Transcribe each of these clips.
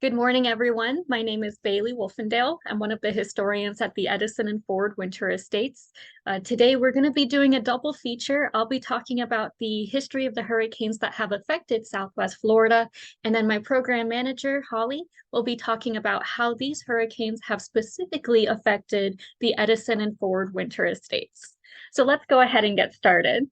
Good morning, everyone. My name is Baylee Wolfendale. I'm one of the historians at the Edison Ford Winter Estates. Today, we're going to be doing a double feature. I'll be talking about the history of the hurricanes that have affected Southwest Florida, and then my program manager, Holly, will be talking about how these hurricanes have specifically affected the Edison and Ford Winter Estates. So let's go ahead and get started.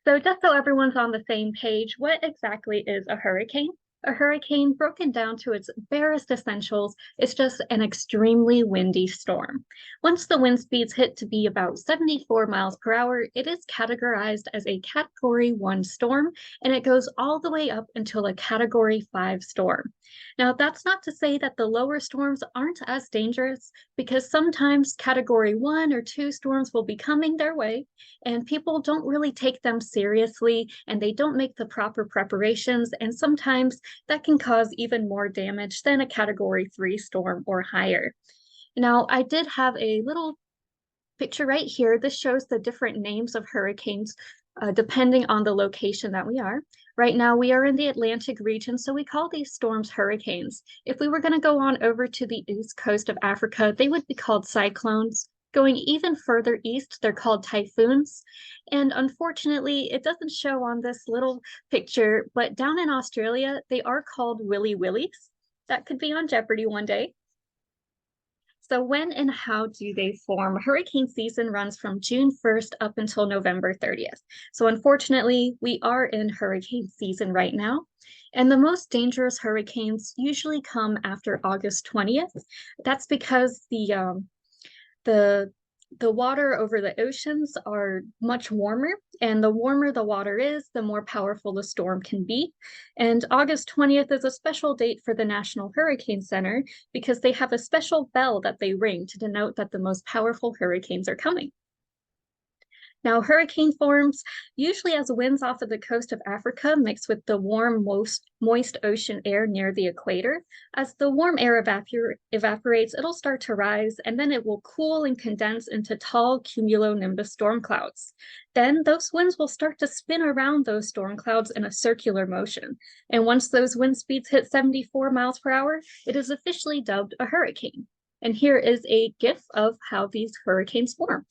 So just so everyone's on the same page, what exactly is a hurricane? A hurricane, broken down to its barest essentials, is just an extremely windy storm. Once the wind speeds hit to be about 74 miles per hour, it is categorized as a Category 1 storm, and it goes all the way up until a Category 5 storm. Now, that's not to say that the lower storms aren't as dangerous, because sometimes Category 1 or 2 storms will be coming their way, and people don't really take them seriously, and they don't make the proper preparations, and sometimes that can cause even more damage than a Category 3 storm or higher. Now, I did have a little picture right here. This shows the different names of hurricanes depending on the location that we are. Right now, we are in the Atlantic region, so we call these storms hurricanes. If we were going to go on over to the east coast of Africa, they would be called cyclones. Going even further east, they're called typhoons. And unfortunately, it doesn't show on this little picture, but down in Australia, they are called willy willies. That could be on Jeopardy one day. So when and how do they form? Hurricane season runs from June 1st up until November 30th. So unfortunately, we are in hurricane season right now. And the most dangerous hurricanes usually come after August 20th. That's because the water over the oceans are much warmer, and the warmer the water is, the more powerful the storm can be. And August 20th is a special date for the National Hurricane Center because they have a special bell that they ring to denote that the most powerful hurricanes are coming. Now, hurricane forms usually as winds off of the coast of Africa mix with the warm, moist ocean air near the equator. As the warm air evaporates, it'll start to rise, and then it will cool and condense into tall cumulonimbus storm clouds. Then those winds will start to spin around those storm clouds in a circular motion. And once those wind speeds hit 74 miles per hour, it is officially dubbed a hurricane. And here is a GIF of how these hurricanes form.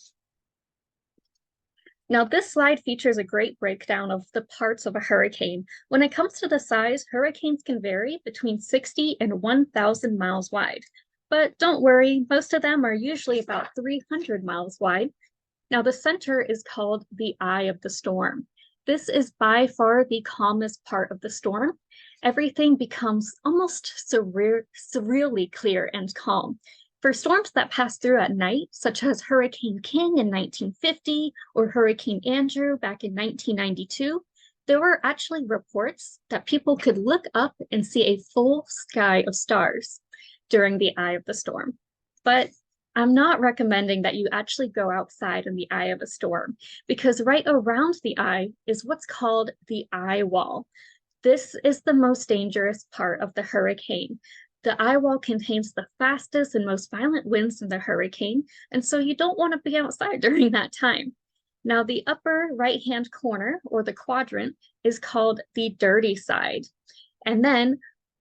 Now, this slide features a great breakdown of the parts of a hurricane. When it comes to the size, hurricanes can vary between 60 and 1,000 miles wide. But don't worry, most of them are usually about 300 miles wide. Now, the center is called the eye of the storm. This is by far the calmest part of the storm. Everything becomes almost surreally clear and calm. For storms that pass through at night, such as Hurricane King in 1950 or Hurricane Andrew back in 1992, there were actually reports that people could look up and see a full sky of stars during the eye of the storm. But I'm not recommending that you actually go outside in the eye of a storm, because right around the eye is what's called the eye wall. This is the most dangerous part of the hurricane. The eye wall contains the fastest and most violent winds in the hurricane, and so you don't want to be outside during that time. Now, the upper right-hand corner, or the quadrant, is called the dirty side. And then,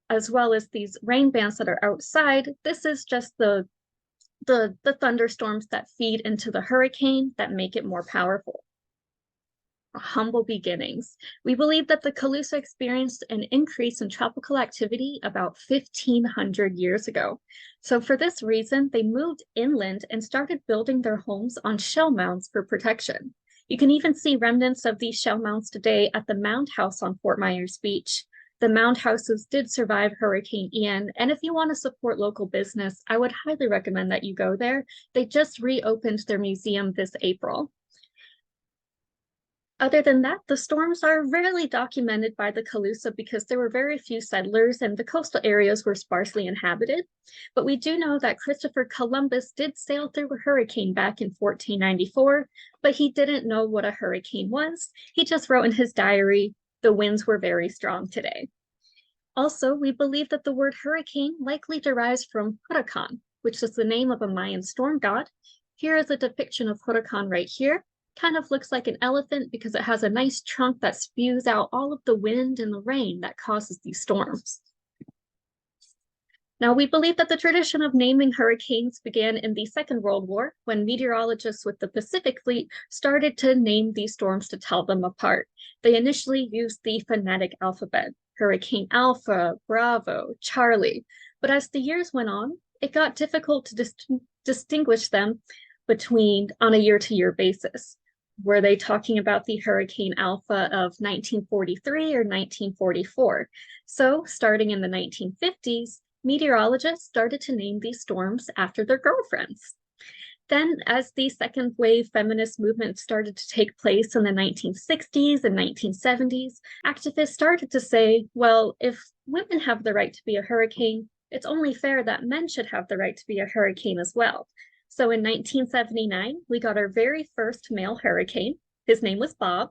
as well as these rain bands that are outside, this is just the thunderstorms that feed into the hurricane that make it more powerful. Humble beginnings. We believe that the Calusa experienced an increase in tropical activity about 1,500 years ago. So for this reason, they moved inland and started building their homes on shell mounds for protection. You can even see remnants of these shell mounds today at the Mound House on Fort Myers Beach. The mound houses did survive Hurricane Ian, and if you want to support local business, I would highly recommend that you go there. They just reopened their museum this April. Other than that, the storms are rarely documented by the Calusa because there were very few settlers and the coastal areas were sparsely inhabited. But we do know that Christopher Columbus did sail through a hurricane back in 1494, but he didn't know what a hurricane was. He just wrote in his diary, "The winds were very strong today." Also, we believe that the word hurricane likely derives from Huracan, which is the name of a Mayan storm god. Here is a depiction of Huracan right here. Kind of looks like an elephant because it has a nice trunk that spews out all of the wind and the rain that causes these storms. Now, we believe that the tradition of naming hurricanes began in the Second World War when meteorologists with the Pacific Fleet started to name these storms to tell them apart. They initially used the phonetic alphabet, Hurricane Alpha, Bravo, Charley. But as the years went on, it got difficult to distinguish them on a year-to-year basis. Were they talking about the Hurricane Alpha of 1943 or 1944? So, starting in the 1950s, meteorologists started to name these storms after their girlfriends. Then, as the second wave feminist movement started to take place in the 1960s and 1970s, activists started to say, well, if women have the right to be a hurricane, it's only fair that men should have the right to be a hurricane as well. So in 1979, we got our very first male hurricane. His name was Bob.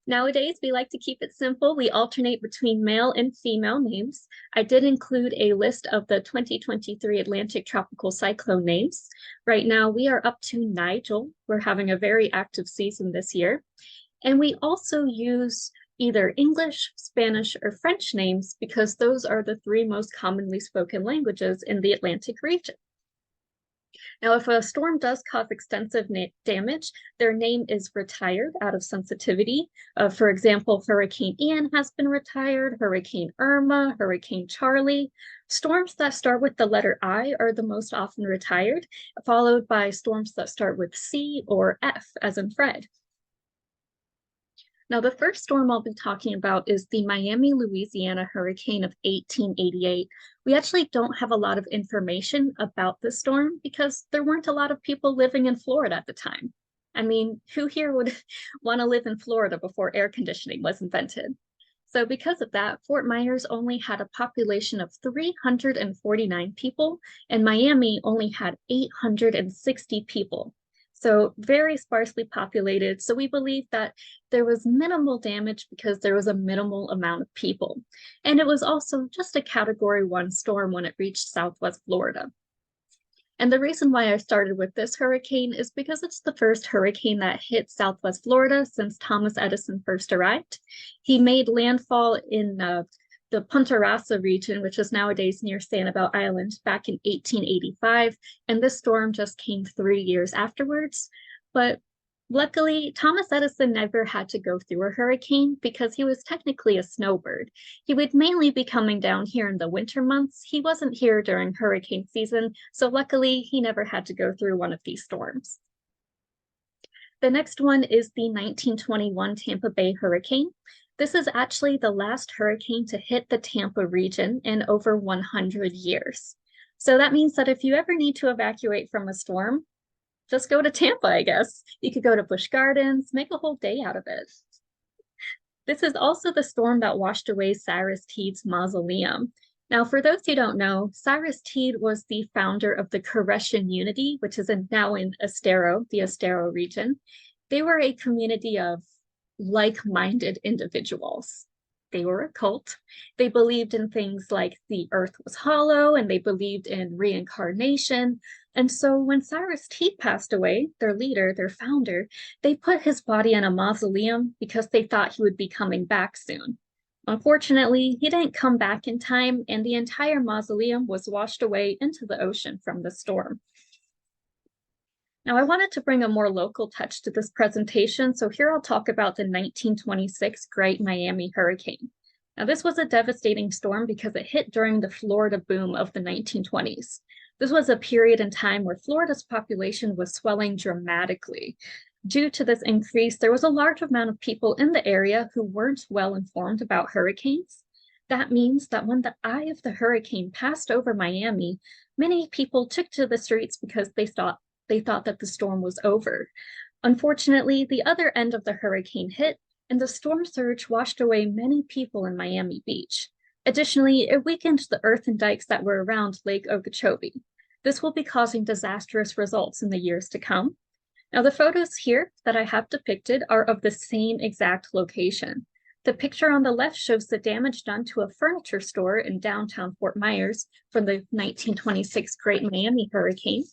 Nowadays, we like to keep it simple. We alternate between male and female names. I did include a list of the 2023 Atlantic tropical cyclone names. Right now, we are up to Nigel. We're having a very active season this year. And we also use either English, Spanish, or French names because those are the three most commonly spoken languages in the Atlantic region. Now, if a storm does cause extensive damage, their name is retired out of sensitivity. For example, Hurricane Ian has been retired, Hurricane Irma, Hurricane Charley. Storms that start with the letter I are the most often retired, followed by storms that start with C or F, as in Fred. Now, the first storm I'll be talking about is the Miami-Louisiana Hurricane of 1888. We actually don't have a lot of information about this storm because there weren't a lot of people living in Florida at the time. I mean, who here would want to live in Florida before air conditioning was invented? So because of that, Fort Myers only had a population of 349 people, and Miami only had 860 people. So very sparsely populated. So we believe that there was minimal damage because there was a minimal amount of people. And it was also just a Category 1 storm when it reached Southwest Florida. And the reason why I started with this hurricane is because it's the first hurricane that hit Southwest Florida since Thomas Edison first arrived. He made landfall in the Punta Rasa region, which is nowadays near Sanibel Island, back in 1885, and this storm just came 3 years afterwards. But luckily, Thomas Edison never had to go through a hurricane because he was technically a snowbird. He would mainly be coming down here in the winter months. He wasn't here during hurricane season, so luckily he never had to go through one of these storms. The next one is the 1921 Tampa Bay Hurricane. This is actually the last hurricane to hit the Tampa region in over 100 years. So that means that if you ever need to evacuate from a storm, just go to Tampa, I guess. You could go to Busch Gardens, make a whole day out of it. This is also the storm that washed away Cyrus Teed's mausoleum. Now, for those who don't know, Cyrus Teed was the founder of the Koreshan Unity, which is now in Estero, the Estero region. They were a community of like-minded individuals. They were a cult. They believed in things like the earth was hollow, and they believed in reincarnation. And so when Cyrus Teed passed away, their leader, their founder, they put his body in a mausoleum because they thought he would be coming back soon. Unfortunately, he didn't come back in time, and the entire mausoleum was washed away into the ocean from the storm. Now, I wanted to bring a more local touch to this presentation, so here I'll talk about the 1926 Great Miami Hurricane. Now, this was a devastating storm because it hit during the Florida boom of the 1920s. This was a period in time where Florida's population was swelling dramatically. Due to this increase, there was a large amount of people in the area who weren't well informed about hurricanes. That means that when the eye of the hurricane passed over Miami, many people took to the streets because they thought that the storm was over. Unfortunately, the other end of the hurricane hit, and the storm surge washed away many people in Miami Beach. Additionally, it weakened the earthen dikes that were around Lake Okeechobee. This will be causing disastrous results in the years to come. Now, the photos here that I have depicted are of the same exact location. The picture on the left shows the damage done to a furniture store in downtown Fort Myers from the 1926 Great Miami Hurricane.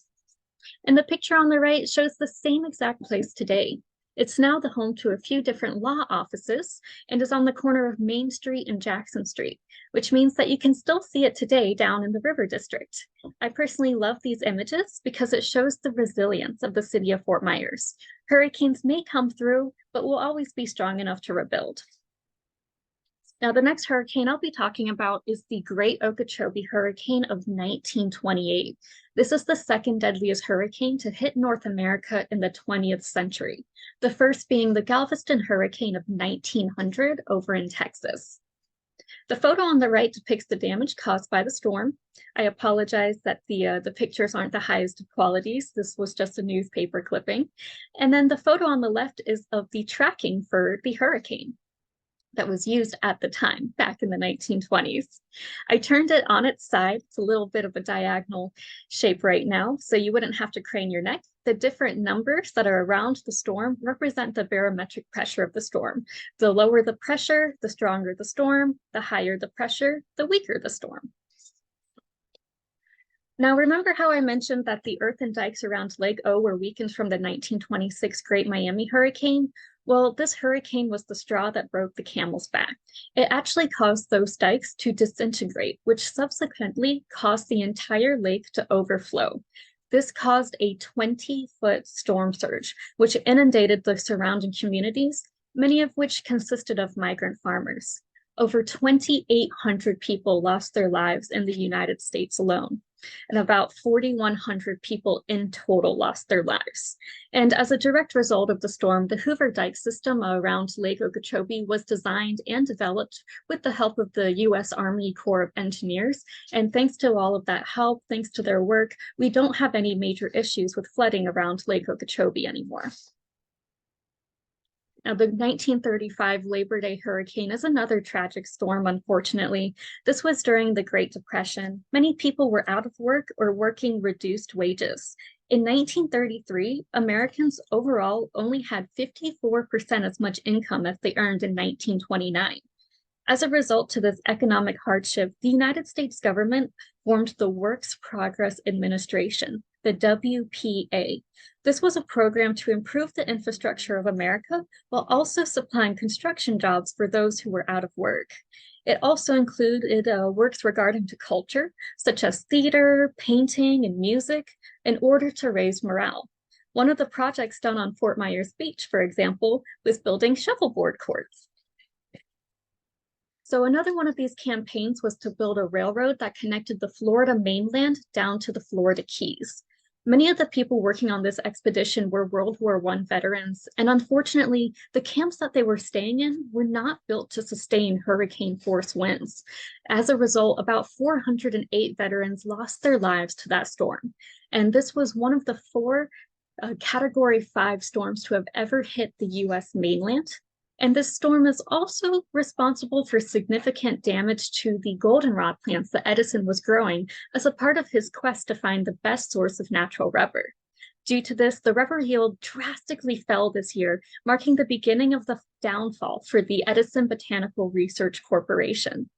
And the picture on the right shows the same exact place today. It's now the home to a few different law offices and is on the corner of Main Street and Jackson Street, which means that you can still see it today down in the River District. I personally love these images because it shows the resilience of the city of Fort Myers. Hurricanes may come through, but will always be strong enough to rebuild. Now, the next hurricane I'll be talking about is the Great Okeechobee Hurricane of 1928. This is the second deadliest hurricane to hit North America in the 20th century, the first being the Galveston Hurricane of 1900 over in Texas. The photo on the right depicts the damage caused by the storm. I apologize that the pictures aren't the highest of qualities. This was just a newspaper clipping. And then the photo on the left is of the tracking for the hurricane that was used at the time, back in the 1920s. I turned it on its side. It's a little bit of a diagonal shape right now, so you wouldn't have to crane your neck. The different numbers that are around the storm represent the barometric pressure of the storm. The lower the pressure, the stronger the storm. The higher the pressure, the weaker the storm. Now, remember how I mentioned that the earthen dikes around Lake O were weakened from the 1926 Great Miami Hurricane? Well, this hurricane was the straw that broke the camel's back. It actually caused those dikes to disintegrate, which subsequently caused the entire lake to overflow. This caused a 20-foot storm surge, which inundated the surrounding communities, many of which consisted of migrant farmers. Over 2,800 people lost their lives in the United States alone, and about 4,100 people in total lost their lives. And as a direct result of the storm, the Hoover Dike system around Lake Okeechobee was designed and developed with the help of the U.S. Army Corps of Engineers. And thanks to all of that help, thanks to their work, we don't have any major issues with flooding around Lake Okeechobee anymore. Now, the 1935 Labor Day hurricane is another tragic storm, unfortunately. This was during the Great Depression. Many people were out of work or working reduced wages. In 1933, Americans overall only had 54% as much income as they earned in 1929. As a result to this economic hardship, the United States government formed the Works Progress Administration, the WPA. This was a program to improve the infrastructure of America while also supplying construction jobs for those who were out of work. It also included works regarding to culture, such as theater, painting, and music, in order to raise morale. One of the projects done on Fort Myers Beach, for example, was building shuffleboard courts. So another one of these campaigns was to build a railroad that connected the Florida mainland down to the Florida Keys. Many of the people working on this expedition were World War I veterans, and unfortunately, the camps that they were staying in were not built to sustain hurricane force winds. As a result, about 408 veterans lost their lives to that storm. And this was one of the four Category 5 storms to have ever hit the U.S. mainland. And this storm is also responsible for significant damage to the goldenrod plants that Edison was growing as a part of his quest to find the best source of natural rubber. Due to this, the rubber yield drastically fell this year, marking the beginning of the downfall for the Edison Botanical Research Corporation.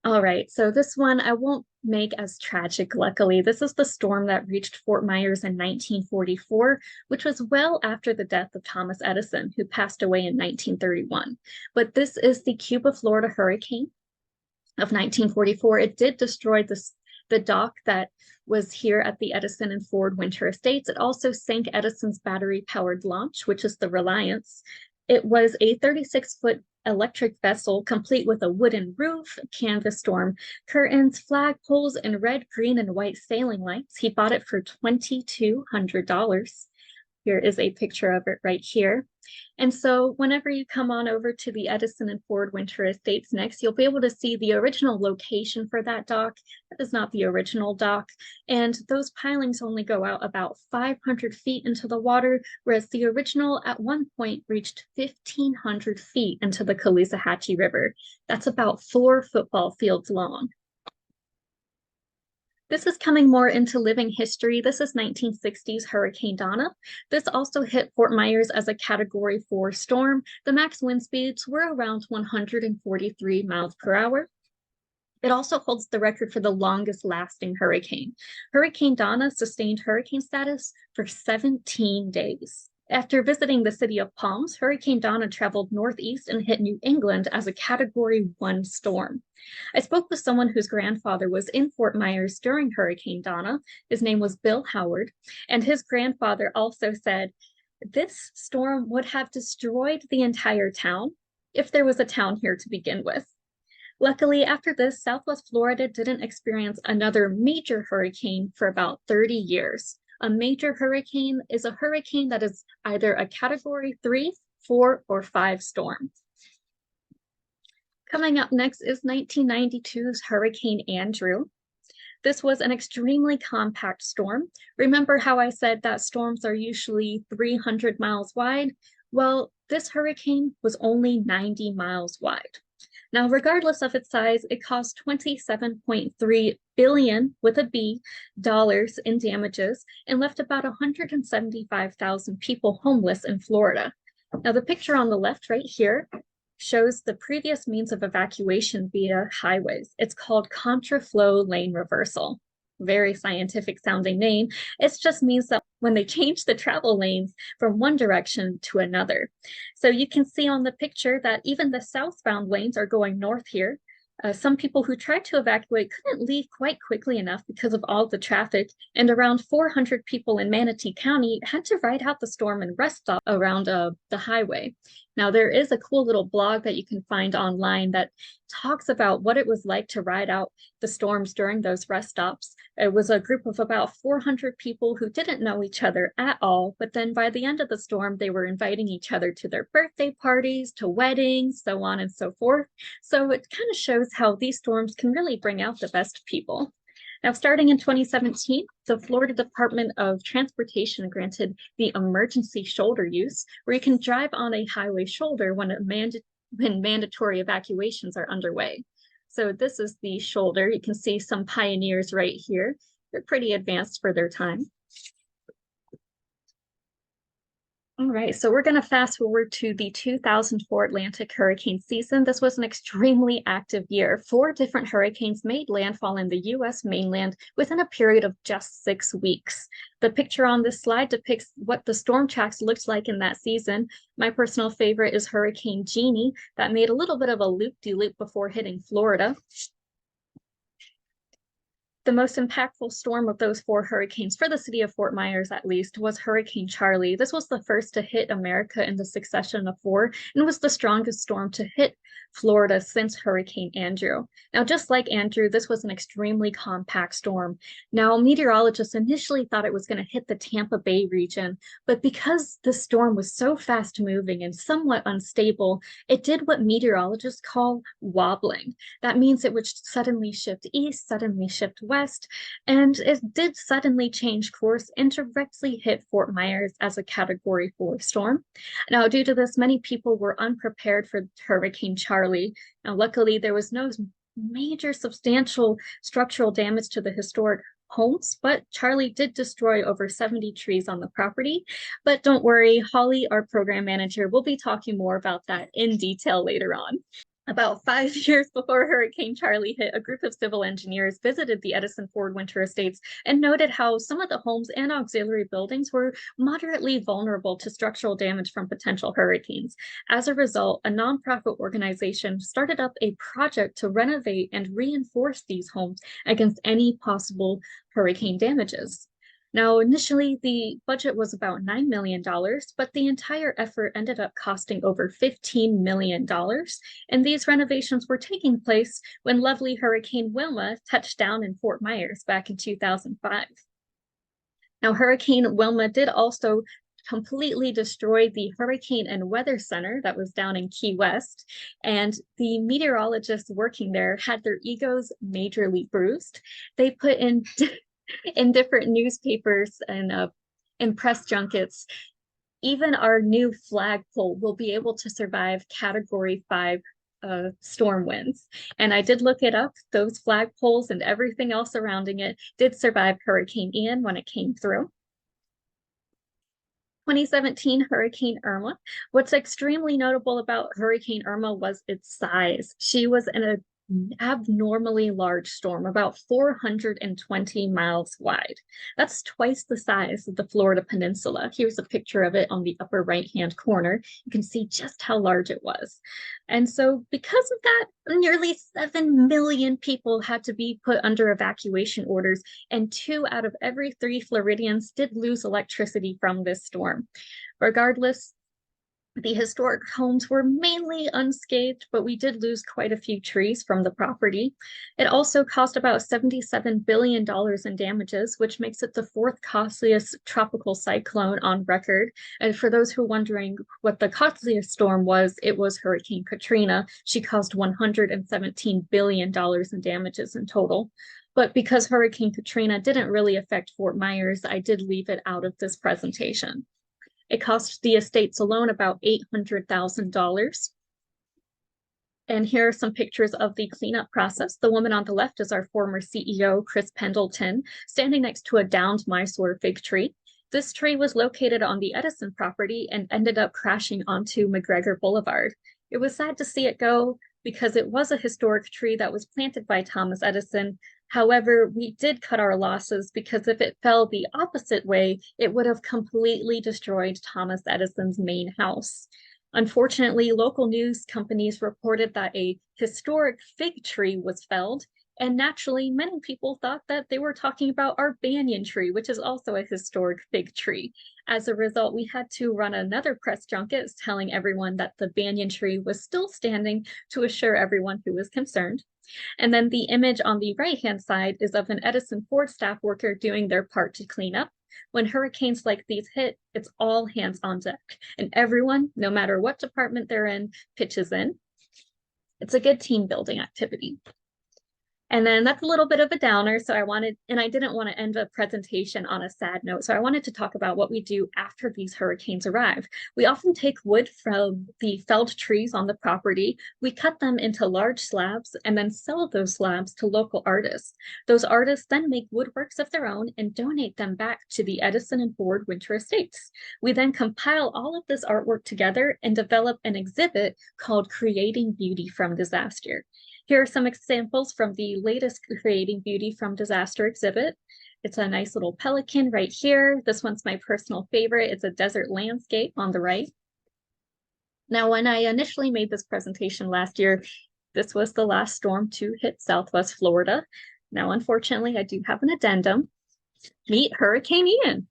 All right, so this one I won't make as tragic, luckily. This is the storm that reached Fort Myers in 1944, which was well after the death of Thomas Edison, who passed away in 1931. But this is the Cuba-Florida Hurricane of 1944. It did destroy the dock that was here at the Edison Ford Winter Estates. It also sank Edison's battery-powered launch, which is the Reliance. It was a 36-foot electric vessel complete with a wooden roof, canvas storm curtains, flagpoles, and red, green, and white sailing lights. He bought it for $2,200. Here is a picture of it right here. And so whenever you come on over to the Edison Ford Winter Estates next, you'll be able to see the original location for that dock. That is not the original dock. And those pilings only go out about 500 feet into the water, whereas the original at one point reached 1,500 feet into the Caloosahatchee River. That's about 4 football fields long. This is coming more into living history. This is 1960s Hurricane Donna. This also hit Fort Myers as a Category 4 storm. The max wind speeds were around 143 miles per hour. It also holds the record for the longest lasting hurricane. Hurricane Donna sustained hurricane status for 17 days. After visiting the city of Palms, Hurricane Donna traveled northeast and hit New England as a Category 1 storm. I spoke with someone whose grandfather was in Fort Myers during Hurricane Donna. His name was Bill Howard, and his grandfather also said, "This storm would have destroyed the entire town if there was a town here to begin with." Luckily, after this, Southwest Florida didn't experience another major hurricane for about 30 years. A major hurricane is a hurricane that is either a Category 3, 4, or 5 storm. Coming up next is 1992's Hurricane Andrew. This was an extremely compact storm. Remember how I said that storms are usually 300 miles wide? Well, this hurricane was only 90 miles wide. Now, regardless of its size, it caused $27.3 billion with a B dollars in damages and left about 175,000 people homeless in Florida. Now, the picture on the left right here shows the previous means of evacuation via highways. It's called contraflow lane reversal. Very scientific sounding name. It just means that when they change the travel lanes from one direction to another. So you can see on the picture that even the southbound lanes are going north here. Some people who tried to evacuate couldn't leave quite quickly enough because of all the traffic, and around 400 people in Manatee County had to ride out the storm and rest stop around the highway. Now, there is a cool little blog that you can find online that talks about what it was like to ride out the storms during those rest stops. It was a group of about 400 people who didn't know each other at all, but then by the end of the storm, they were inviting each other to their birthday parties, to weddings, so on and so forth. So it kind of shows how these storms can really bring out the best people. Now, starting in 2017, the Florida Department of Transportation granted the emergency shoulder use, where you can drive on a highway shoulder when mandatory evacuations are underway. So this is the shoulder. You can see some pioneers right here. They're pretty advanced for their time. All right, so we're going to fast forward to the 2004 Atlantic hurricane season. This was an extremely active year. 4 different hurricanes made landfall in the U.S. mainland within a period of just 6 weeks. The picture on this slide depicts what the storm tracks looked like in that season. My personal favorite is Hurricane Jeannie, that made a little bit of a loop-de-loop before hitting Florida. The most impactful storm of those 4 hurricanes, for the city of Fort Myers at least, was Hurricane Charley. This was the first to hit America in the succession of 4 and was the strongest storm to hit Florida since Hurricane Andrew. Now, just like Andrew, this was an extremely compact storm. Now, meteorologists initially thought it was going to hit the Tampa Bay region, but because the storm was so fast moving and somewhat unstable, it did what meteorologists call wobbling. That means it would suddenly shift east, suddenly shift west, and it did suddenly change course and directly hit Fort Myers as a Category 4 storm. Now, due to this, many people were unprepared for Hurricane Charley. Now, luckily, there was no major substantial structural damage to the historic homes, but Charley did destroy over 70 trees on the property. But don't worry, Holly, our program manager, will be talking more about that in detail later on. About 5 years before Hurricane Charley hit, a group of civil engineers visited the Edison Ford Winter Estates and noted how some of the homes and auxiliary buildings were moderately vulnerable to structural damage from potential hurricanes. As a result, a nonprofit organization started up a project to renovate and reinforce these homes against any possible hurricane damages. Now, initially, the budget was about $9 million, but the entire effort ended up costing over $15 million. And these renovations were taking place when lovely Hurricane Wilma touched down in Fort Myers back in 2005. Now, Hurricane Wilma did also completely destroy the Hurricane and Weather Center that was down in Key West, and the meteorologists working there had their egos majorly bruised. They put in different newspapers and press junkets, even our new flagpole will be able to survive Category 5 storm winds. And I did look it up. Those flagpoles and everything else surrounding it did survive Hurricane Ian when it came through. 2017 Hurricane Irma. What's extremely notable about Hurricane Irma was its size. She was abnormally large storm, about 420 miles wide. That's twice the size of the Florida Peninsula. Here's a picture of it on the upper right-hand corner. You can see just how large it was. And so because of that, nearly 7 million people had to be put under evacuation orders, and 2 out of every 3 Floridians did lose electricity from this storm. Regardless, the historic homes were mainly unscathed, but we did lose quite a few trees from the property. It also cost about $77 billion in damages, which makes it the 4th costliest tropical cyclone on record. And for those who are wondering what the costliest storm was, it was Hurricane Katrina. She caused $117 billion in damages in total. But because Hurricane Katrina didn't really affect Fort Myers, I did leave it out of this presentation. It cost the estates alone about $800,000. And here are some pictures of the cleanup process. The woman on the left is our former CEO, Chris Pendleton, standing next to a downed Mysore fig tree. This tree was located on the Edison property and ended up crashing onto McGregor Boulevard. It was sad to see it go because it was a historic tree that was planted by Thomas Edison. However, we did cut our losses because if it fell the opposite way, it would have completely destroyed Thomas Edison's main house. Unfortunately, local news companies reported that a historic fig tree was felled, and naturally, many people thought that they were talking about our banyan tree, which is also a historic fig tree. As a result, we had to run another press junket telling everyone that the banyan tree was still standing to assure everyone who was concerned. And then the image on the right-hand side is of an Edison Ford staff worker doing their part to clean up. When hurricanes like these hit, it's all hands on deck, and everyone, no matter what department they're in, pitches in. It's a good team building activity. And then that's a little bit of a downer. So I didn't want to end a presentation on a sad note. So I wanted to talk about what we do after these hurricanes arrive. We often take wood from the felled trees on the property. We cut them into large slabs and then sell those slabs to local artists. Those artists then make woodworks of their own and donate them back to the Edison and Ford Winter Estates. We then compile all of this artwork together and develop an exhibit called Creating Beauty from Disaster. Here are some examples from the latest Creating Beauty from Disaster exhibit. It's a nice little pelican right here. This one's my personal favorite. It's a desert landscape on the right. Now, when I initially made this presentation last year, this was the last storm to hit Southwest Florida. Now, unfortunately, I do have an addendum. Meet Hurricane Ian.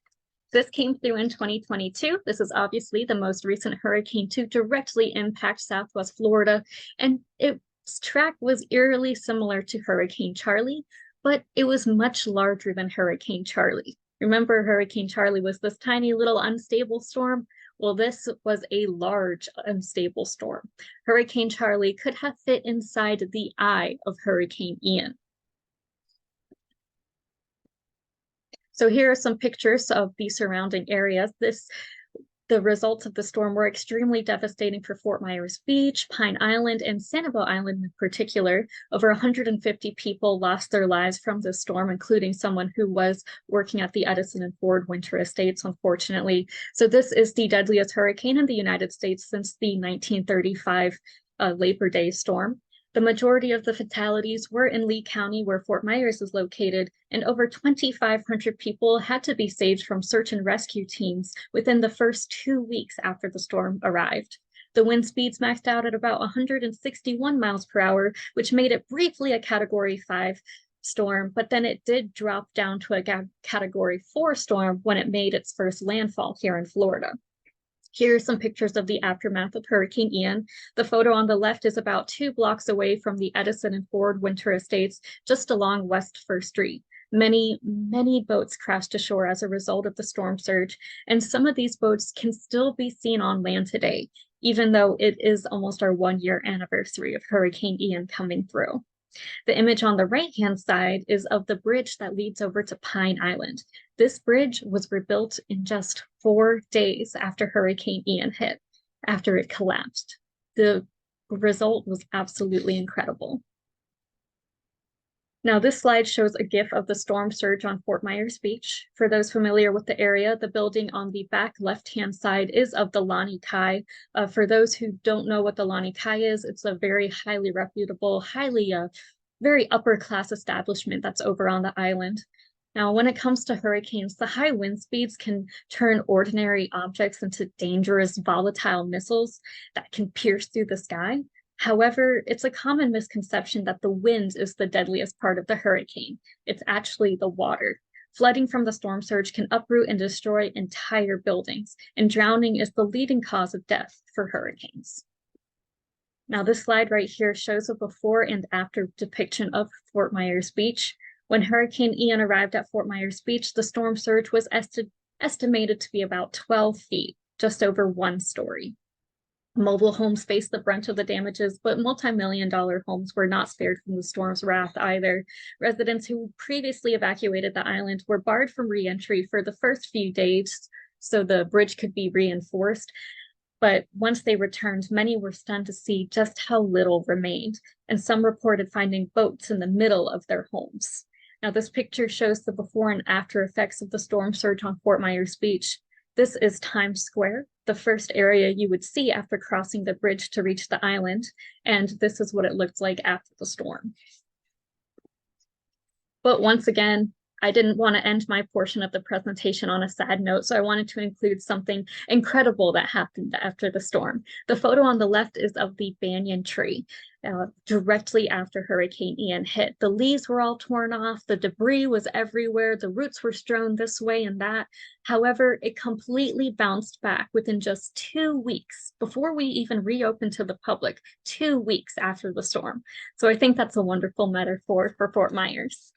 This came through in 2022. This is obviously the most recent hurricane to directly impact Southwest Florida, and its track was eerily similar to Hurricane Charley, but it was much larger than Hurricane Charley. Remember, Hurricane Charley was this tiny little unstable storm? Well, this was a large unstable storm. Hurricane Charley could have fit inside the eye of Hurricane Ian. So here are some pictures of the surrounding areas. The results of the storm were extremely devastating for Fort Myers Beach, Pine Island, and Sanibel Island in particular. Over 150 people lost their lives from the storm, including someone who was working at the Edison and Ford Winter Estates, unfortunately. So this is the deadliest hurricane in the United States since the 1935 Labor Day storm. The majority of the fatalities were in Lee County, where Fort Myers is located, and over 2,500 people had to be saved from search and rescue teams within the first 2 weeks after the storm arrived. The wind speeds maxed out at about 161 miles per hour, which made it briefly a Category 5 storm, but then it did drop down to a Category 4 storm when it made its first landfall here in Florida. Here are some pictures of the aftermath of Hurricane Ian. The photo on the left is about 2 blocks away from the Edison and Ford Winter Estates, just along West First Street. Many boats crashed ashore as a result of the storm surge, and some of these boats can still be seen on land today, even though it is almost our 1-year anniversary of Hurricane Ian coming through. The image on the right-hand side is of the bridge that leads over to Pine Island. This bridge was rebuilt in just 4 days after Hurricane Ian hit, after it collapsed. The result was absolutely incredible. Now, this slide shows a GIF of the storm surge on Fort Myers Beach. For those familiar with the area, the building on the back left-hand side is of the Lani Kai. For those who don't know what the Lani Kai is, it's a very highly reputable, very upper-class establishment that's over on the island. Now, when it comes to hurricanes, the high wind speeds can turn ordinary objects into dangerous, volatile missiles that can pierce through the sky. However, it's a common misconception that the wind is the deadliest part of the hurricane. It's actually the water. Flooding from the storm surge can uproot and destroy entire buildings, and drowning is the leading cause of death for hurricanes. Now, this slide right here shows a before and after depiction of Fort Myers Beach. When Hurricane Ian arrived at Fort Myers Beach, the storm surge was estimated to be about 12 feet, just over 1 story. Mobile homes faced the brunt of the damages, but multi-million-dollar homes were not spared from the storm's wrath either. Residents who previously evacuated the island were barred from re-entry for the first few days so the bridge could be reinforced. But once they returned, many were stunned to see just how little remained, and some reported finding boats in the middle of their homes. Now, this picture shows the before and after effects of the storm surge on Fort Myers Beach. This is Times Square, the first area you would see after crossing the bridge to reach the island, and this is what it looked like after the storm. But once again, I didn't want to end my portion of the presentation on a sad note, so I wanted to include something incredible that happened after the storm. The photo on the left is of the banyan tree. Directly after Hurricane Ian hit. The leaves were all torn off, the debris was everywhere, the roots were strewn this way and that. However, it completely bounced back within just 2 weeks before we even reopened to the public, 2 weeks after the storm. So I think that's a wonderful metaphor for Fort Myers.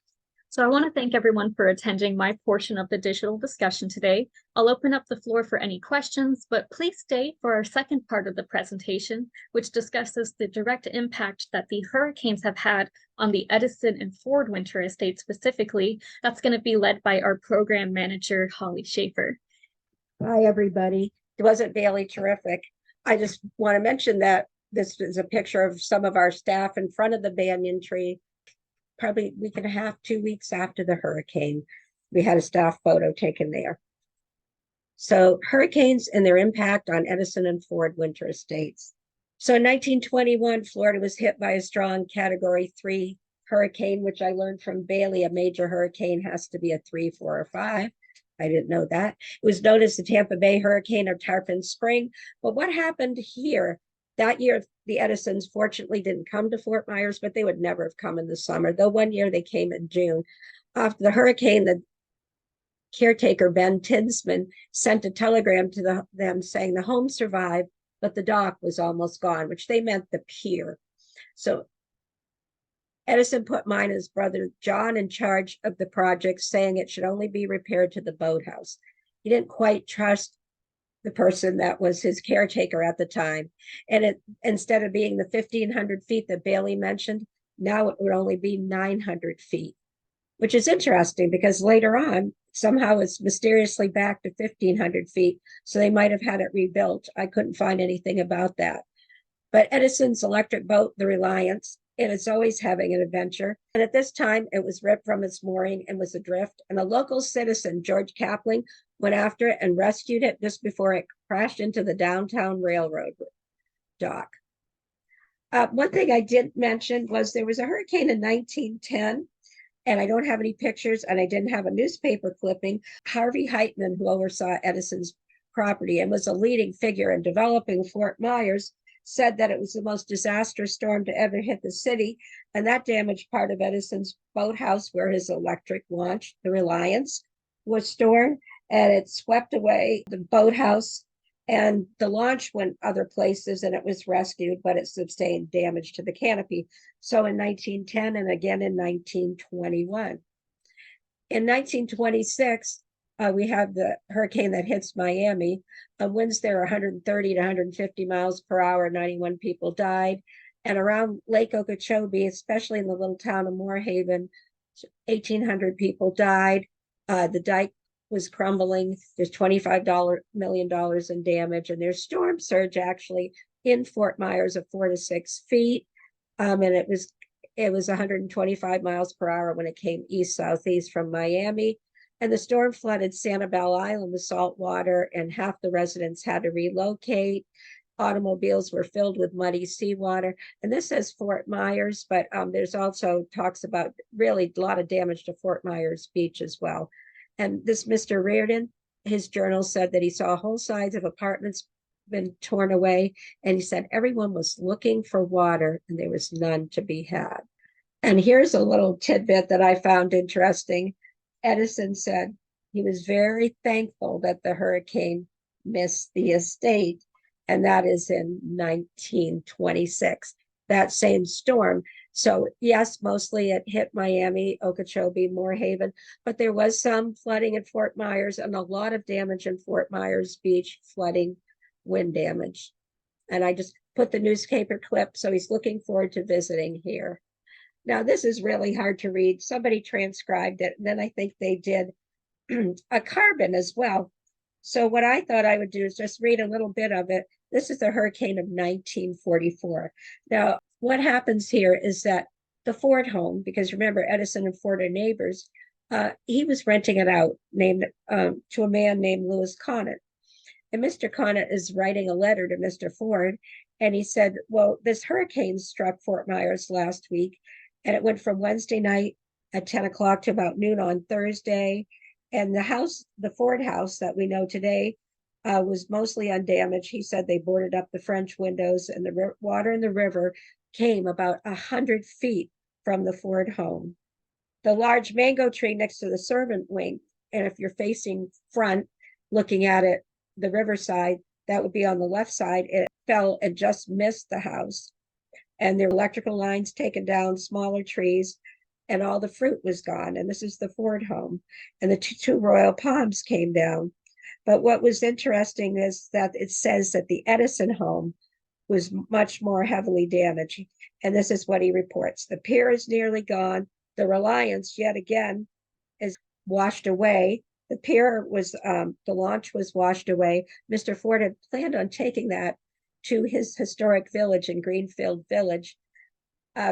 So I want to thank everyone for attending my portion of the digital discussion today. I'll open up the floor for any questions, but please stay for our second part of the presentation, which discusses the direct impact that the hurricanes have had on the Edison and Ford Winter Estates specifically. That's going to be led by our program manager, Holly Shaffer. Hi, everybody. Wasn't Baylee terrific? I just want to mention that this is a picture of some of our staff in front of the banyan tree. Probably a week and a half, 2 weeks after the hurricane, we had a staff photo taken there. So hurricanes and their impact on Edison and Ford Winter Estates. So in 1921, Florida was hit by a strong Category 3 hurricane, which I learned from Baylee. A major hurricane has to be a 3, 4, or 5. I didn't know that. It was known as the Tampa Bay Hurricane or Tarpon Spring. But what happened here? That year, the Edisons fortunately didn't come to Fort Myers, but they would never have come in the summer, though one year they came in June. After the hurricane, the caretaker, Ben Tinsman, sent a telegram to them saying the home survived, but the dock was almost gone, which they meant the pier. So Edison put mine and his brother John in charge of the project, saying it should only be repaired to the boathouse. He didn't quite trust the person that was his caretaker at the time. And it, instead of being the 1,500 feet that Baylee mentioned, now it would only be 900 feet, which is interesting because later on, somehow it's mysteriously back to 1,500 feet. So they might have had it rebuilt. I couldn't find anything about that. But Edison's electric boat, the Reliance, it is always having an adventure. And at this time, it was ripped from its mooring and was adrift. And a local citizen, George Kapling, went after it and rescued it just before it crashed into the downtown railroad dock. One thing I didn't mention was there was a hurricane in 1910, and I don't have any pictures, and I didn't have a newspaper clipping. Harvey Heitman, who oversaw Edison's property and was a leading figure in developing Fort Myers, said that it was the most disastrous storm to ever hit the city, and that damaged part of Edison's boathouse where his electric launch, the Reliance, was stored, and it swept away the boathouse, and the launch went other places and it was rescued, but it sustained damage to the canopy. So in 1910 and again in 1921. In 1926, we have the hurricane that hits Miami. Winds there 130 to 150 miles per hour, 91 people died. And around Lake Okeechobee, especially in the little town of Moorhaven, 1,800 people died. The dike was crumbling. There's $25 million in damage, and there's storm surge actually in Fort Myers of 4 to 6 feet. And it was it was 125 miles per hour when it came east-southeast from Miami. And the storm flooded Sanibel Island with salt water, and half the residents had to relocate. Automobiles were filled with muddy seawater. And this says Fort Myers, but there's also talks about really a lot of damage to Fort Myers Beach as well. And this Mr. Reardon, his journal said that he saw whole sides of apartments been torn away. And he said everyone was looking for water and there was none to be had. And here's a little tidbit that I found interesting. Edison said he was very thankful that the hurricane missed the estate, and that is in 1926, that same storm. So yes, mostly it hit Miami, Okeechobee, Moorhaven, but there was some flooding at Fort Myers and a lot of damage in Fort Myers Beach, flooding, wind damage. And I just put the newspaper clip, so he's looking forward to visiting here. Now, this is really hard to read. Somebody transcribed it, and then I think they did a carbon as well. So what I thought I would do is just read a little bit of it. This is the hurricane of 1944. Now, what happens here is that the Ford home, because remember, Edison and Ford are neighbors, he was renting it out to a man named Lewis Conant. And Mr. Conant is writing a letter to Mr. Ford, and he said, well, this hurricane struck Fort Myers last week, and it went from Wednesday night at 10 o'clock to about noon on Thursday. And the Ford house that we know today was mostly undamaged. He said they boarded up the French windows, and the water in the river came about 100 feet from the Ford home. The large mango tree next to the servant wing, and if you're facing front, looking at it, the riverside, that would be on the left side, it fell and just missed the house. And there were electrical lines taken down, smaller trees, and all the fruit was gone. And this is the Ford home. And the two royal palms came down. But what was interesting is that it says that the Edison home was much more heavily damaged. And this is what he reports. The pier is nearly gone. The Reliance, yet again, is washed away. The pier was, the launch was washed away. Mr. Ford had planned on taking that to his historic village in Greenfield Village,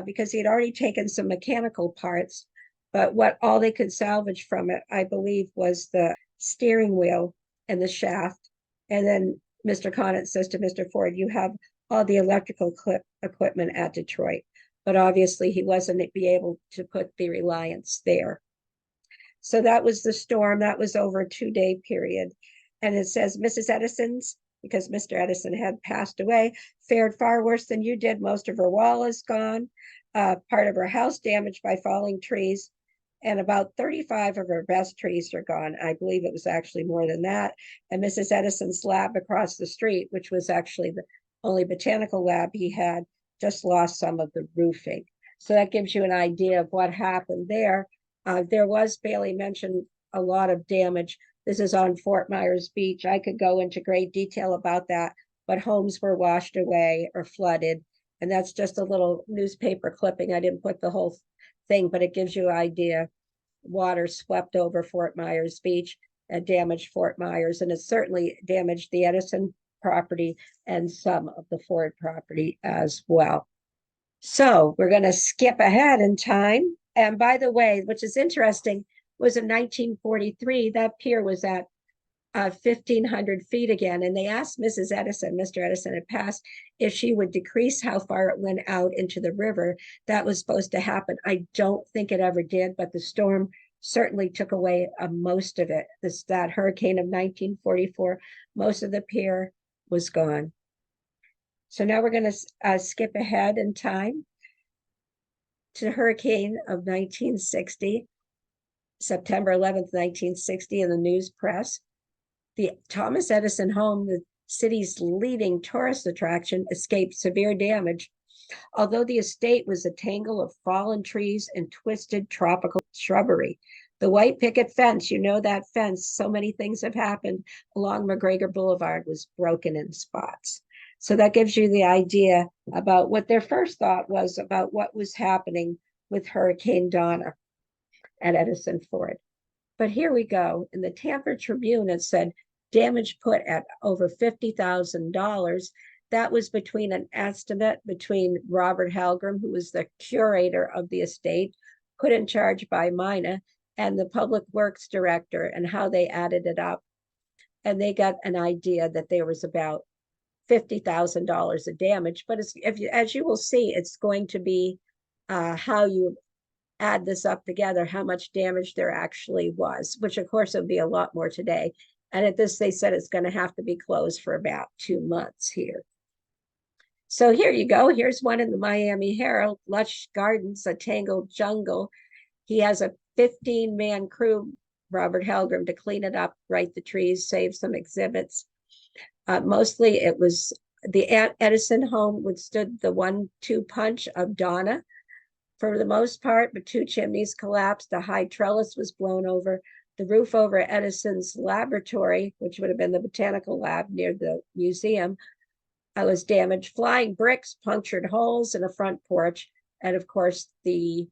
because he had already taken some mechanical parts, but all they could salvage from it, I believe, was the steering wheel and the shaft. And then Mr. Conant says to Mr. Ford, you have all the electrical equipment at Detroit. But obviously he wasn't be able to put the Reliance there. So that was the storm. That was over a 2-day period. And it says, Mrs. Edison's, because Mr. Edison had passed away, fared far worse than you did. Most of her wall is gone, part of her house damaged by falling trees, and about 35 of her best trees are gone. I believe it was actually more than that. And Mrs. Edison's lab across the street, which was actually the only botanical lab he had, just lost some of the roofing. So that gives you an idea of what happened there. There was, Baylee mentioned, a lot of damage. This is on Fort Myers Beach. I could go into great detail about that, but homes were washed away or flooded. And that's just a little newspaper clipping. I didn't put the whole thing, but it gives you an idea. Water swept over Fort Myers Beach and damaged Fort Myers, and it certainly damaged the Edison property and some of the Ford property as well. So we're going to skip ahead in time. And by the way, which is interesting, was in 1943, that pier was at 1,500 feet again. And they asked Mrs. Edison, Mr. Edison had passed, if she would decrease how far it went out into the river. That was supposed to happen. I don't think it ever did, but the storm certainly took away most of it. That hurricane of 1944, most of the pier was gone. So now we're going to skip ahead in time to the hurricane of 1960, September 11th, 1960, in the news press. The Thomas Edison home, the city's leading tourist attraction, escaped severe damage, although the estate was a tangle of fallen trees and twisted tropical shrubbery. The white picket fence, you know that fence, so many things have happened along McGregor Boulevard, was broken in spots. So that gives you the idea about what their first thought was about what was happening with Hurricane Donna at Edison Ford. But here we go. In the Tampa Tribune, it said damage put at over $50,000. that was between an estimate between Robert Halgrim, who was the curator of the estate, put in charge by Mina, and the public works director, and how they added it up. And they got an idea that there was about $50,000 of damage. But it's, if you, as you will see, it's going to be how you add this up together, how much damage there actually was, which of course will be a lot more today. And at this, they said it's going to have to be closed for about 2 months here. So here you go. Here's one in the Miami Herald, lush gardens, a tangled jungle. He has a 15-man crew, Robert Halgrim, to clean it up, right the trees, save some exhibits. Mostly it was the Edison home withstood the 1-2 punch of Donna for the most part, but 2 chimneys collapsed. A high trellis was blown over. The roof over Edison's laboratory, which would have been the botanical lab near the museum, was damaged. Flying bricks punctured holes in a front porch. And of course, the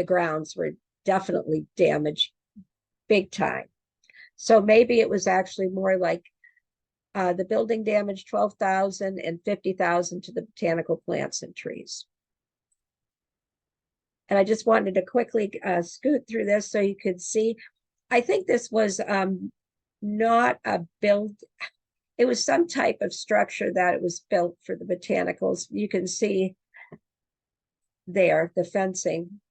grounds were definitely damaged big time. So maybe it was actually more like the building damaged 12,000 and 50,000 to the botanical plants and trees. And I just wanted to quickly scoot through this so you could see. I think this was not a build. It was some type of structure that it was built for the botanicals. You can see there the fencing.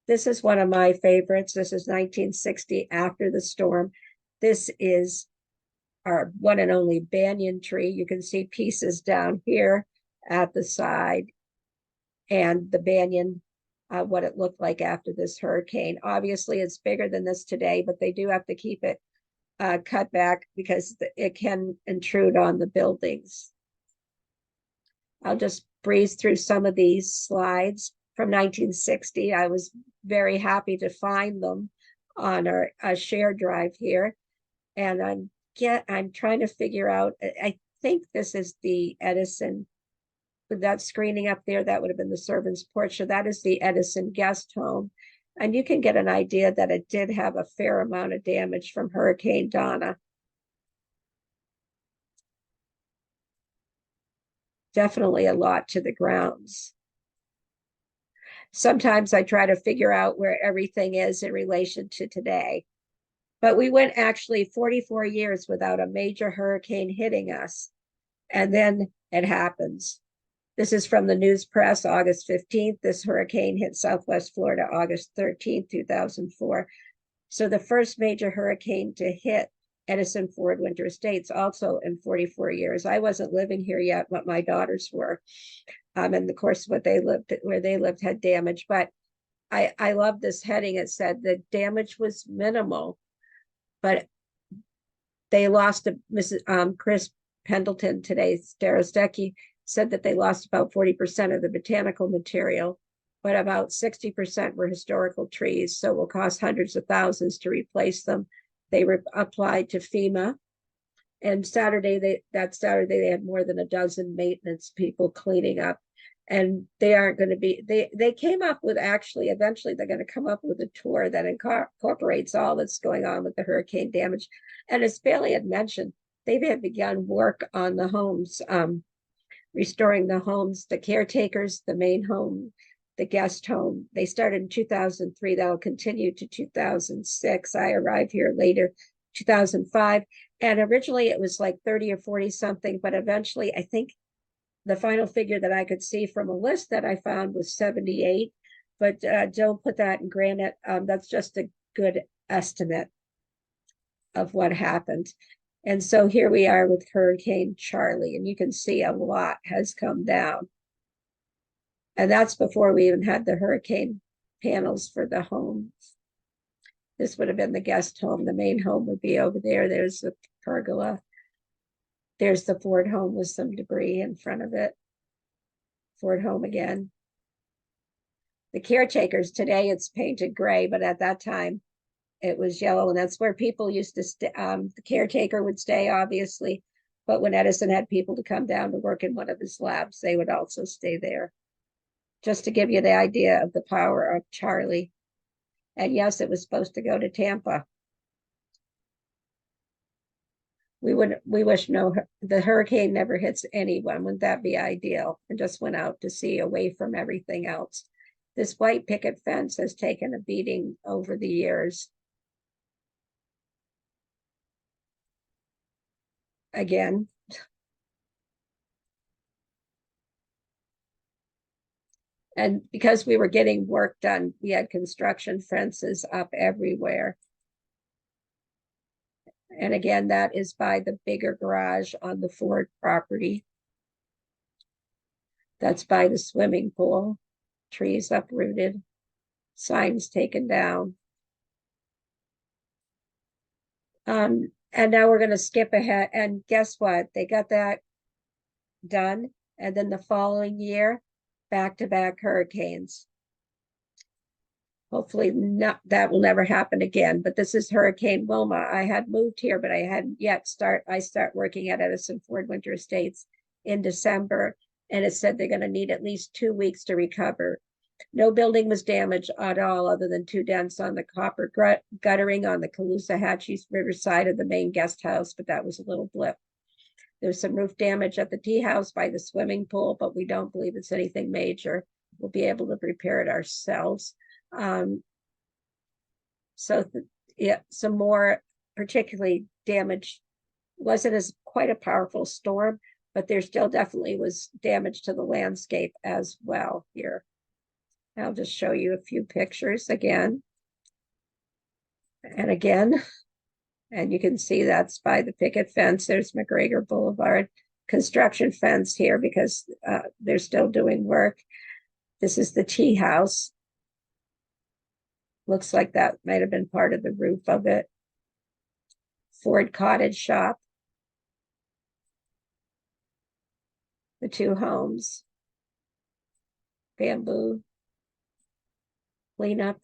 This is one of my favorites. This is 1960 after the storm. This is our one and only banyan tree. You can see pieces down here at the side, and the banyan, what it looked like after this hurricane. Obviously, it's bigger than this today, but they do have to keep it cut back because it can intrude on the buildings. I'll just breeze through some of these slides from 1960. I was very happy to find them on our share drive here. And I'm trying to figure out, I think this is the Edison, with that screening up there, that would have been the servant's porch. So that is the Edison guest home. And you can get an idea that it did have a fair amount of damage from Hurricane Donna. Definitely a lot to the grounds. Sometimes I try to figure out where everything is in relation to today. But we went actually 44 years without a major hurricane hitting us. And then it happens. This is from the News Press, August 15th. This hurricane hit Southwest Florida, August 13th, 2004. So the first major hurricane to hit Edison Ford Winter Estates, also in 44 years. I wasn't living here yet, but my daughters were. And of course, where they lived had damage. But I love this heading. It said the damage was minimal, but they lost Mrs. Chris Pendleton today, Starostecki, said that they lost about 40% of the botanical material, but about 60% were historical trees. So it will cost hundreds of thousands to replace them. They applied to FEMA. And that Saturday, they had more than a dozen maintenance people cleaning up. And they aren't going to be, they came up with, actually, eventually they're going to come up with a tour that incorporates all that's going on with the hurricane damage. And as Baylee had mentioned, they've had begun work on the homes, restoring the homes, the caretakers, the main home, the guest home. They started in 2003. That'll continue to 2006. I arrived here later, 2005. And originally it was like 30 or 40 something, but eventually I think the final figure that I could see from a list that I found was 78. But don't put that in granite. That's just a good estimate of what happened. And so here we are with Hurricane Charley, and you can see a lot has come down. And that's before we even had the hurricane panels for the homes. This would have been the guest home. The main home would be over there. There's the pergola. There's the Ford home with some debris in front of it. Ford home again. The caretakers, today it's painted gray, but at that time it was yellow, and that's where people used to stay. The caretaker would stay, obviously, but when Edison had people to come down to work in one of his labs, they would also stay there. Just to give you the idea of the power of Charley. And yes, it was supposed to go to Tampa. we wish the hurricane never hits anyone. Wouldn't that be ideal? And just went out to sea away from everything else. This white picket fence has taken a beating over the years. Again. And because we were getting work done, we had construction fences up everywhere. And again, that is by the bigger garage on the Ford property. That's by the swimming pool. Trees uprooted, signs taken down. And now we're going to skip ahead. And guess what? They got that done. And then the following year, back-to-back hurricanes. Hopefully that will never happen again. But this is Hurricane Wilma. I had moved here, but I hadn't yet I start working at Edison Ford Winter Estates in December. And it said they're going to need at least 2 weeks to recover. No building was damaged at all, other than 2 dents on the copper guttering on the Caloosahatchee River side of the main guest house, but that was a little blip. There's some roof damage at the tea house by the swimming pool, but we don't believe it's anything major. We'll be able to repair it ourselves. Yeah, some more particularly damage. Wasn't as quite a powerful storm, but there still definitely was damage to the landscape as well here. I'll just show you a few pictures again and again. And you can see that's by the picket fence. There's McGregor Boulevard construction fence here because they're still doing work. This is the tea house. Looks like that might have been part of the roof of it. Ford Cottage Shop. The 2 homes. Bamboo. Cleanup.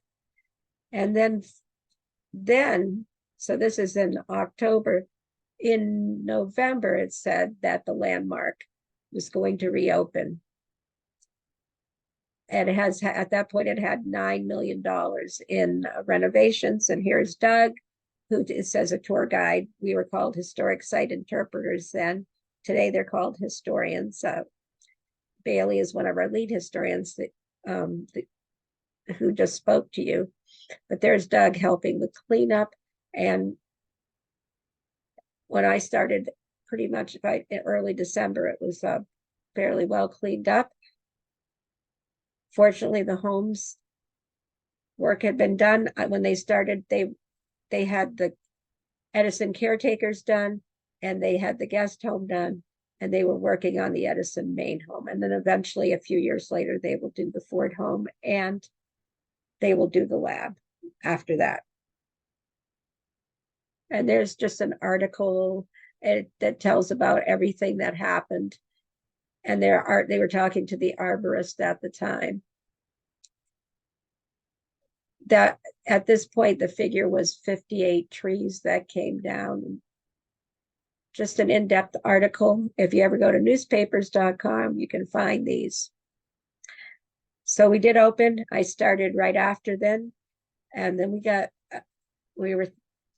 And then, so this is in October. In November, it said that the landmark was going to reopen. And it has, at that point, it had $9 million in renovations. And here's Doug, who is as a tour guide. We were called historic site interpreters then. Today, they're called historians. Baylee is one of our lead historians who just spoke to you. But there's Doug helping with cleanup. And when I started, pretty much by early December, it was fairly well cleaned up. Fortunately, the homes work had been done. When they started, they had the Edison caretakers done, and they had the guest home done, and they were working on the Edison main home. And then eventually, a few years later, they will do the Ford home, and they will do the lab after that. And there's just an article that tells about everything that happened. And they were talking to the arborist at the time. That at this point, the figure was 58 trees that came down. Just an in-depth article. If you ever go to newspapers.com, you can find these. So we did open. I started right after then. And then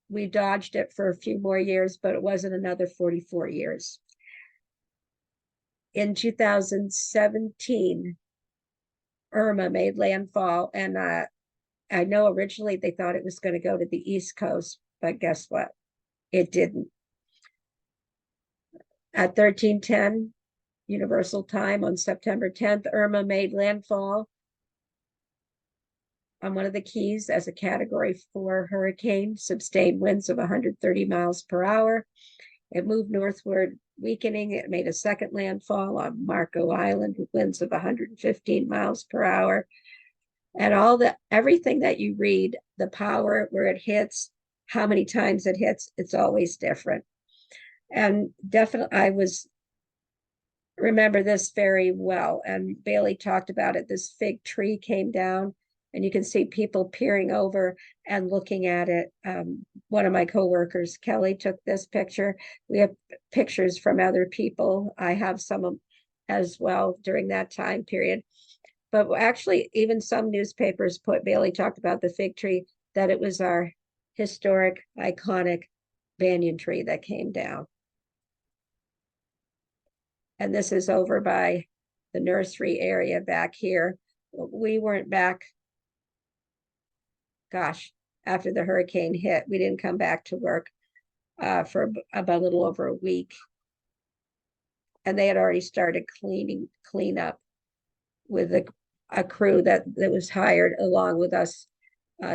we dodged it for a few more years, but it wasn't another 44 years. In 2017, Irma made landfall, and I know originally they thought it was going to go to the East Coast, but guess what? It didn't. At 13:10 Universal Time on September 10th, Irma made landfall on one of the Keys as a Category 4 hurricane, sustained winds of 130 miles per hour. It moved northward, weakening. It made a second landfall on Marco Island with winds of 115 miles per hour. And everything that you read, the power, where it hits, how many times it hits, it's always different. And definitely, remember this very well. And Baylee talked about it. This fig tree came down, and you can see people peering over and looking at it. One of my coworkers, Kelly, took this picture. We have pictures from other people. I have some as well during that time period. But actually, even some newspapers, Baylee talked about the fig tree, that it was our historic, iconic banyan tree that came down. And this is over by the nursery area back here. We weren't back, gosh, after the hurricane hit. We didn't come back to work for about a little over a week. And they had already started clean up with a crew that was hired along with us,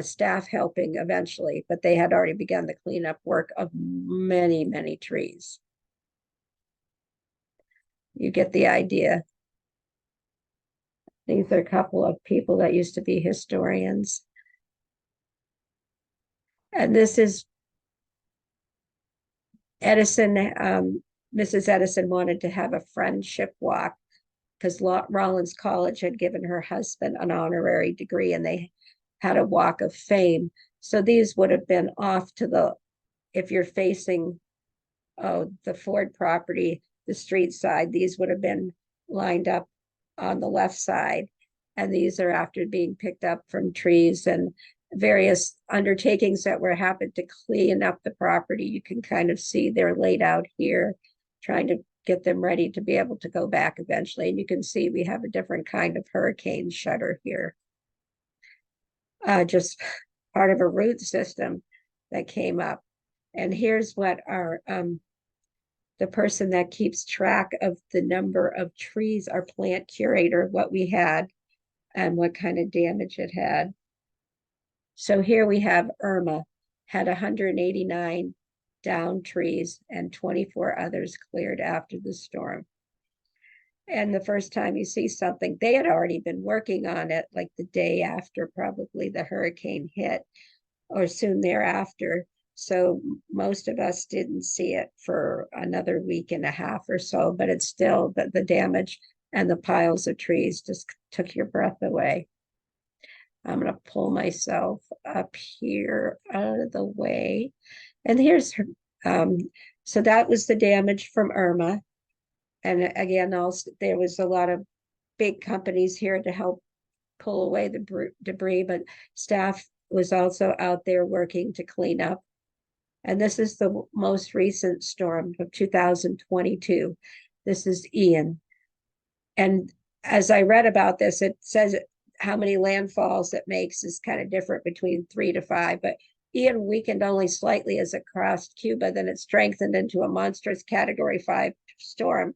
staff helping eventually, but they had already begun the cleanup work of many, many trees. You get the idea. These are a couple of people that used to be historians. And this is Edison. Mrs. Edison wanted to have a friendship walk because Rollins College had given her husband an honorary degree and they had a walk of fame. So these would have been off to the, if you're facing the Ford property, the street side, these would have been lined up on the left side. And these are after being picked up from trees and various undertakings that were happened to clean up the property. You can kind of see they're laid out here, trying to get them ready to be able to go back eventually. And you can see we have a different kind of hurricane shutter here. Just part of a root system that came up. And here's what our the person that keeps track of the number of trees, our plant curator, what we had and what kind of damage it had. So here we have Irma, had 189 down trees and 24 others cleared after the storm. And the first time you see something, they had already been working on it like the day after probably the hurricane hit or soon thereafter. So most of us didn't see it for another week and a half or so, but it's still the damage and the piles of trees just took your breath away. I'm going to pull myself up here out of the way. And here's her. So that was the damage from Irma. And again, also, there was a lot of big companies here to help pull away the debris, but staff was also out there working to clean up. And this is the most recent storm of 2022. This is Ian. And as I read about this, it says how many landfalls it makes is kind of different between 3 to 5, but Ian weakened only slightly as it crossed Cuba, then it strengthened into a monstrous Category 5 storm,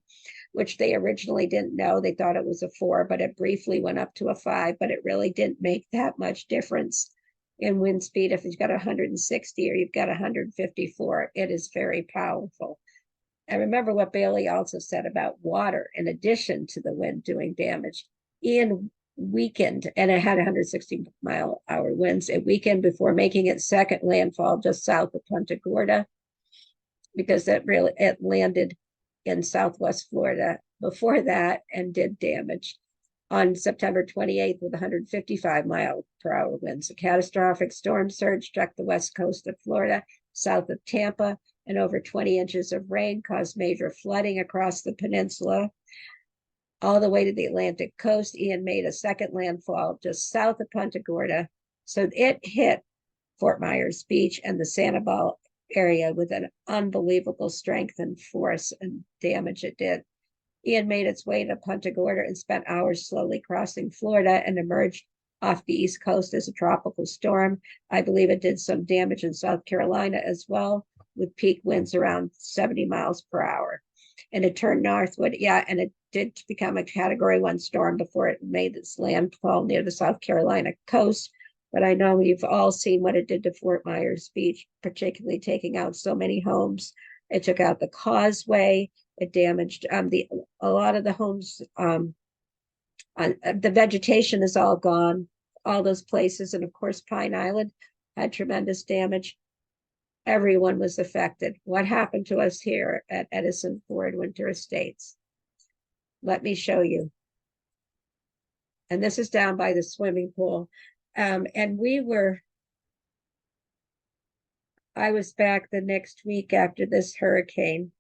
which they originally didn't know. They thought it was a 4, but it briefly went up to a 5, but it really didn't make that much difference in wind speed. If you've got 160 or you've got 154, it is very powerful. And remember what Baylee also said about water, in addition to the wind doing damage. Ian weakened, and it had 160-mile-an-hour winds. It weakened before making its second landfall just south of Punta Gorda, because it landed in Southwest Florida before that and did damage on September 28th with 155-mile-per-hour winds. A catastrophic storm surge struck the west coast of Florida, south of Tampa, and over 20 inches of rain caused major flooding across the peninsula. All the way to the Atlantic coast, Ian made a second landfall just south of Punta Gorda. So it hit Fort Myers Beach and the Sanibel area with an unbelievable strength and force and damage it did. Ian made its way to Punta Gorda and spent hours slowly crossing Florida and emerged off the East Coast as a tropical storm. I believe it did some damage in South Carolina as well, with peak winds around 70 miles per hour. And it turned northward, and it did become a Category 1 storm before it made its landfall near the South Carolina coast. But I know you've all seen what it did to Fort Myers Beach, particularly taking out so many homes. It took out the causeway. It damaged a lot of the homes. The vegetation is all gone, all those places. And of course, Pine Island had tremendous damage. Everyone was affected. What happened to us here at Edison Ford Winter Estates? Let me show you. And this is down by the swimming pool. And I was back the next week after this hurricane.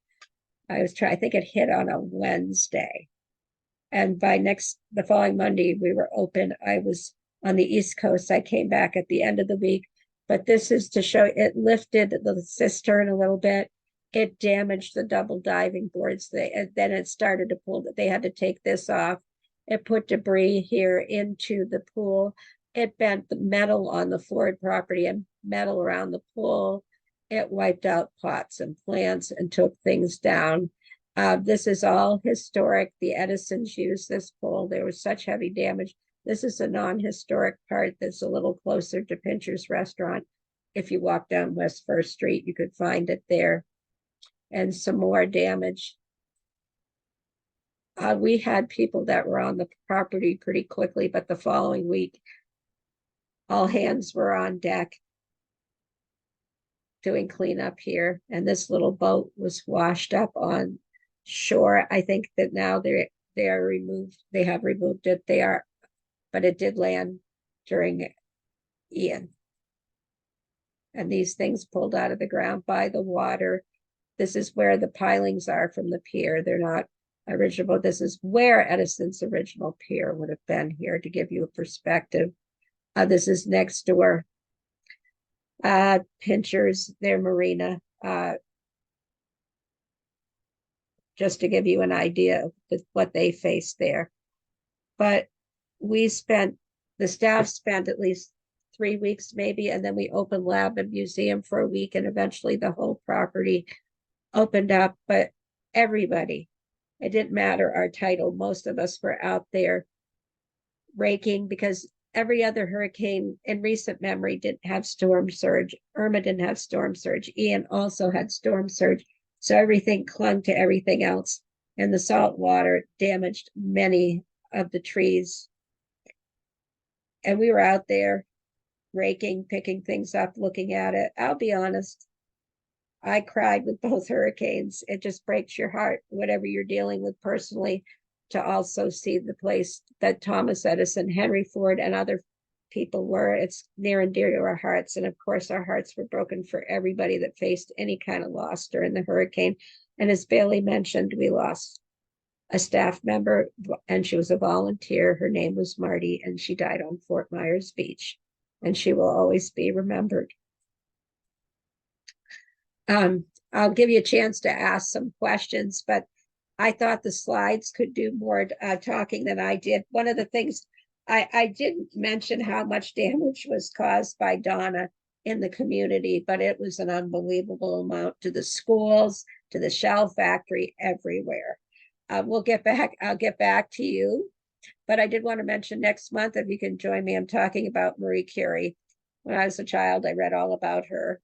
I think it hit on a Wednesday. And the following Monday, we were open. I was on the East Coast. I came back at the end of the week But this is to show it lifted the cistern a little bit. It damaged the double diving boards. And then it started to pull. They had to take this off. It put debris here into the pool. It bent the metal on the Ford property and metal around the pool. It wiped out pots and plants and took things down. This is all historic. The Edisons used this pool. There was such heavy damage. This is a non-historic part that's a little closer to Pincher's Restaurant. If you walk down West First Street, you could find it there. And some more damage. We had people that were on the property pretty quickly, but the following week, all hands were on deck doing cleanup here. And this little boat was washed up on shore. I think that now they are removed. They have removed it. But it did land during Ian. And these things pulled out of the ground by the water. This is where the pilings are from the pier. They're not original. This is where Edison's original pier would have been here to give you a perspective. This is next door. Pinchers, their marina. Just to give you an idea of what they faced there. But the staff spent at least 3 weeks maybe, and then we opened lab and museum for a week, and eventually the whole property opened up. But everybody, it didn't matter our title, most of us were out there raking, because every other hurricane in recent memory didn't have storm surge. Irma didn't have storm surge. Ian also had storm surge. So everything clung to everything else. And the salt water damaged many of the trees. And we were out there raking, picking things up, looking at it. I'll be honest, I cried with both hurricanes. It just breaks your heart, whatever you're dealing with personally, to also see the place that Thomas Edison, Henry Ford, and other people were. It's near and dear to our hearts. And of course, our hearts were broken for everybody that faced any kind of loss during the hurricane. And as Baylee mentioned, we lost a staff member, and she was a volunteer. Her name was Marty, and she died on Fort Myers Beach. And she will always be remembered. I'll give you a chance to ask some questions, but I thought the slides could do more talking than I did. One of the things I didn't mention how much damage was caused by Donna in the community, but it was an unbelievable amount to the schools, to the shell factory, everywhere. I'll get back to you, but I did want to mention next month, if you can join me, I'm talking about Marie Curie. When I was a child, I read all about her.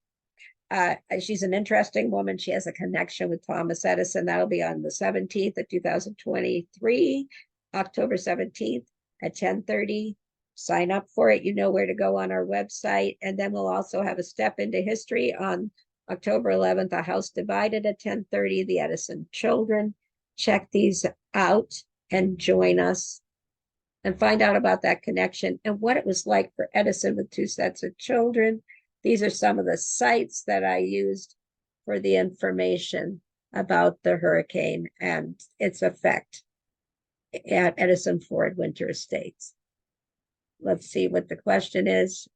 She's an interesting woman. She has a connection with Thomas Edison. That'll be on the 17th of 2023, October 17th at 10:30. Sign up for it. You know where to go on our website. And then we'll also have a step into history on October 11th, A House Divided at 10:30, the Edison Children. Check these out and join us and find out about that connection and what it was like for Edison with 2 sets of children. These are some of the sites that I used for the information about the hurricane and its effect at Edison Ford Winter Estates. Let's see what the question is.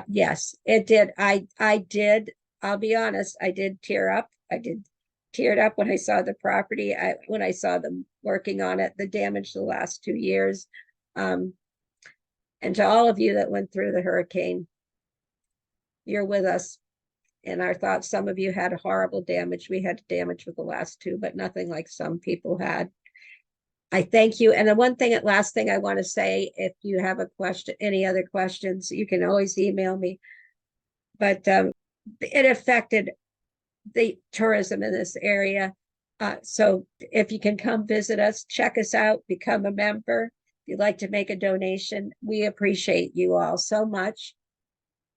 Yes, it did. I did. I'll be honest. I did tear up. I did teared up when I saw the property. When I saw them working on it, the damage the last 2 years. And to all of you that went through the hurricane, you're with us in our thoughts. Some of you had horrible damage. We had damage with the last 2, but nothing like some people had. I thank you. And the last thing I want to say, if you have a question, any other questions, you can always email me. But it affected the tourism in this area. So if you can come visit us, check us out, become a member. If you'd like to make a donation, we appreciate you all so much.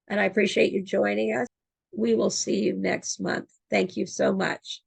And I appreciate you joining us. We will see you next month. Thank you so much.